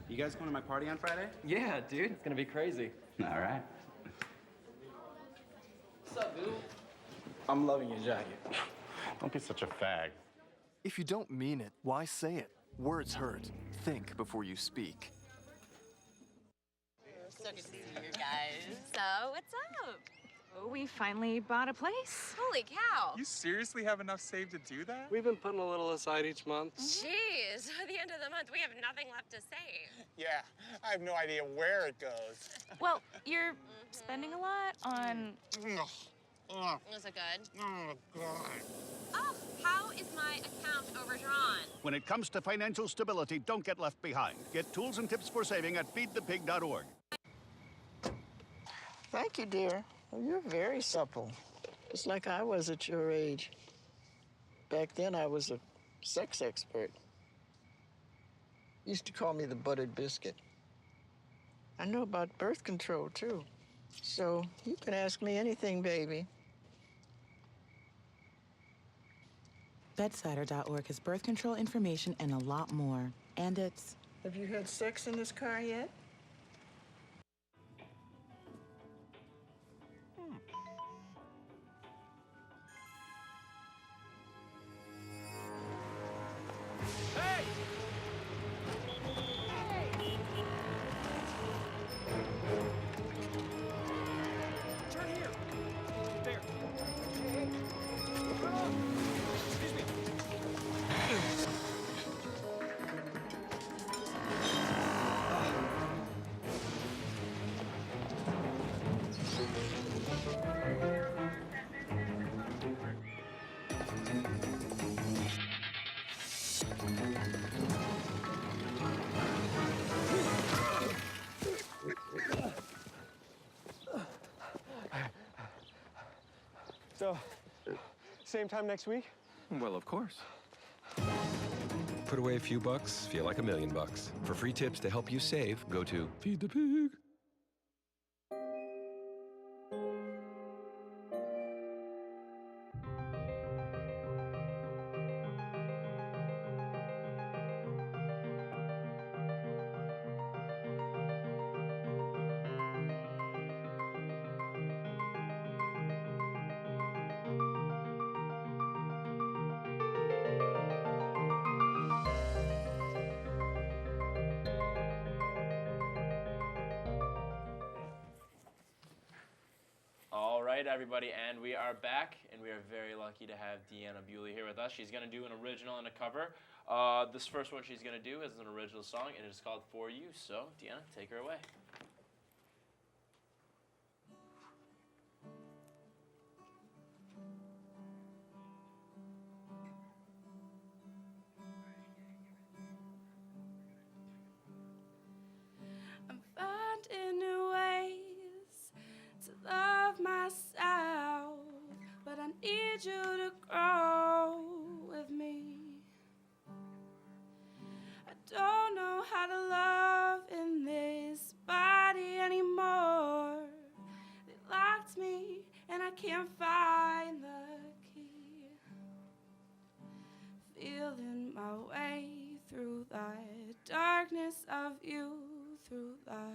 You guys going to my party on Friday? Yeah, dude, it's gonna be crazy. All right. What's up, dude? I'm loving your jacket. Don't be such a fag. If you don't mean it, why say it? Words hurt. Think before you speak. So good to see you guys. So, what's up? Oh, we finally bought a place. Holy cow. You seriously have enough saved to do that? We've been putting a little aside each month. Jeez, at the end of the month, we have nothing left to save. Yeah, I have no idea where it goes. Well, you're spending a lot on... Is it good? Oh, God. Oh, how is my account overdrawn? When it comes to financial stability, don't get left behind. Get tools and tips for saving at feedthepig.org. Thank you, dear. You're very supple. Just like I was at your age. Back then, I was a sex expert. Used to call me the buttered biscuit. I know about birth control, too. So you can ask me anything, baby. Bedsider.org has birth control information and a lot more. And it's... Have you had sex in this car yet? Hey! Turn here. There. Excuse me. So, same time next week? Well, of course. Put away a few bucks, feel like $1 million. For free tips to help you save, go to Feed the Pig. All right, everybody, and we are back, and we are very lucky to have Deanna Buley here with us. She's going to do an original and a cover. This first one she's going to do is an original song, and it is called For You. So, Deanna, take her away. I'm finding new ways to love myself, but I need you to grow with me. don't know how to love in this body anymore. They locked me and I can't find the key. Feeling my way through the darkness of you, through the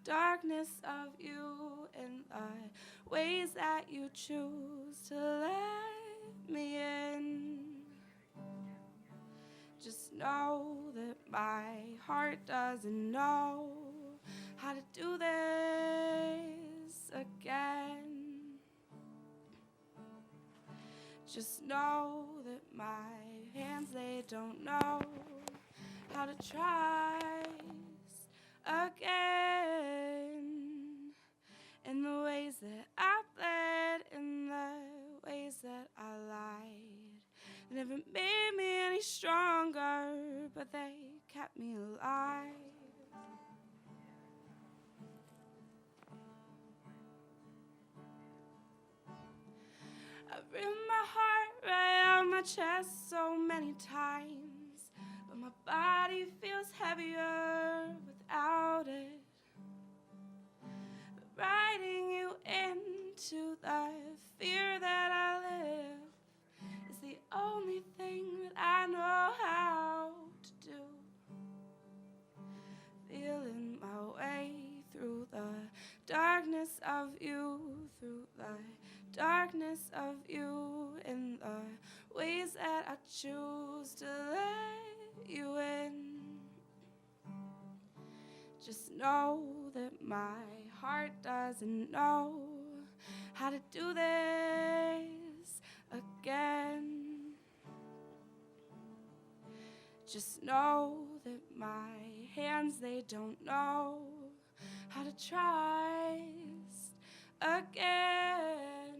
darkness of you, and the ways that you choose to let me in. Just know that my heart doesn't know how to do this again. Just know that my hands, they don't know how to try again. In the ways that I bled, in the ways that I lied, they never made me any stronger, but they kept me alive. I've ripped my heart right out my chest so many times, but my body feels heavier without it. But writing you into the fear that I live is the only thing that I know how to do. Feeling my way through the darkness of you, through the darkness of you, in the ways that I choose to let you in. Just know that my heart doesn't know how to do this again. Just know that my hands, they don't know how to trust again.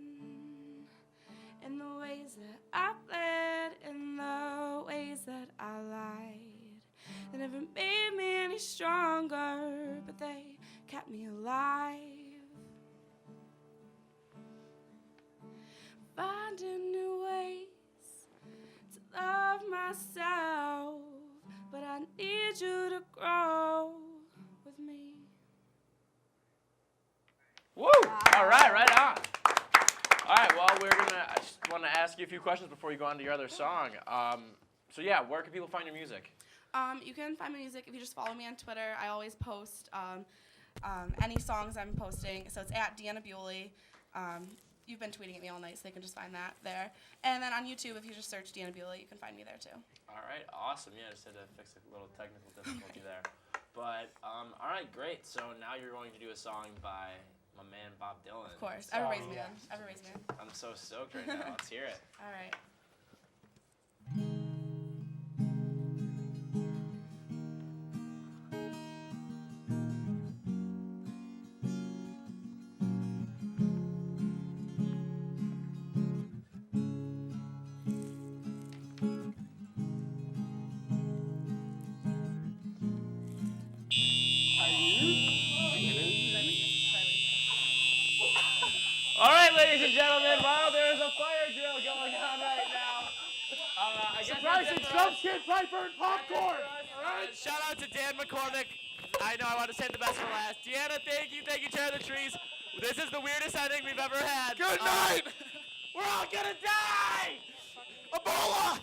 In the ways that I bled, in the ways that I lied, they never made me any stronger, but they kept me alive. Finding new ways to love myself, but I need you to grow with me. Woo! All right, right on. All right, well, I just want to ask you a few questions before you go on to your other song. So yeah, where can people find your music? You can find my music if you just follow me on Twitter. I always post any songs I'm posting. So it's at Deanna Buley. You've been tweeting at me all night, so they can just find that there. And then on YouTube, if you just search Deanna Buley, you can find me there too. All right, awesome. Yeah, just had to fix a little technical difficulty there. But all right, great. So now you're going to do a song by my man Bob Dylan. Of course, everybody's man. Everybody's man. I'm so stoked right now. Let's hear it. All right. All right, ladies and gentlemen, while there is a fire drill going on right now, I guess Surprise and Trump Kid Piper and popcorn! Shout out to Dan McCormick. I know I want to save the best for last. Deanna, thank you, Chair of the Trees. This is the weirdest ending we've ever had. Good night! We're all gonna die! Ebola!